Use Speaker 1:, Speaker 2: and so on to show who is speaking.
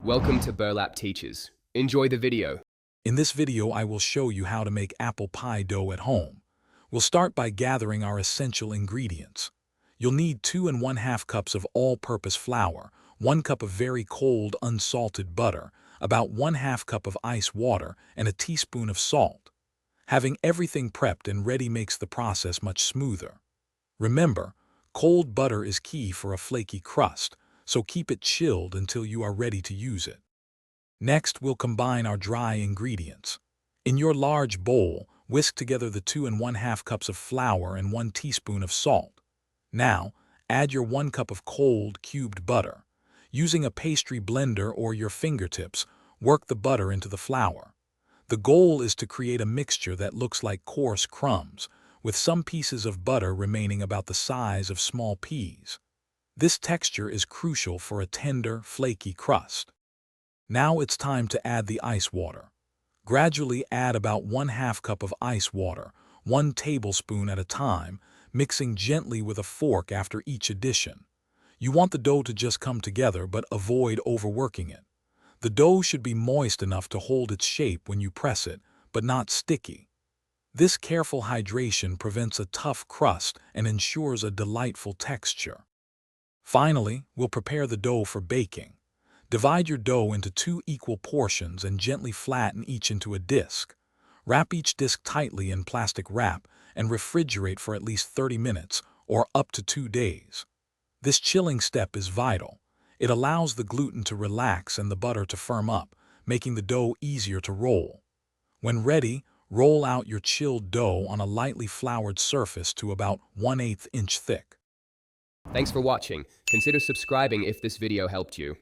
Speaker 1: Welcome to Burlap Teachers. Enjoy the video.
Speaker 2: In this video, I will show you how to make apple pie dough at home. We'll start by gathering our essential ingredients. You'll need 2½ cups of all-purpose flour, 1 cup of very cold unsalted butter, about 1/2 cup of ice water, and a teaspoon of salt. Having everything prepped and ready makes the process much smoother. Remember, cold butter is key for a flaky crust, so keep it chilled until you are ready to use it. Next, we'll combine our dry ingredients. In your large bowl, whisk together the 2½ cups of flour and 1 teaspoon of salt. Now, add your 1 cup of cold, cubed butter. Using a pastry blender or your fingertips, work the butter into the flour. The goal is to create a mixture that looks like coarse crumbs, with some pieces of butter remaining about the size of small peas. This texture is crucial for a tender, flaky crust. Now it's time to add the ice water. Gradually add about 1/2 cup of ice water, 1 tablespoon at a time, mixing gently with a fork after each addition. You want the dough to just come together, but avoid overworking it. The dough should be moist enough to hold its shape when you press it, but not sticky. This careful hydration prevents a tough crust and ensures a delightful texture. Finally, we'll prepare the dough for baking. Divide your dough into 2 equal portions and gently flatten each into a disc. Wrap each disc tightly in plastic wrap and refrigerate for at least 30 minutes or up to 2 days. This chilling step is vital. It allows the gluten to relax and the butter to firm up, making the dough easier to roll. When ready, roll out your chilled dough on a lightly floured surface to about 1/8 inch thick.
Speaker 1: Thanks for watching. Consider subscribing if this video helped you.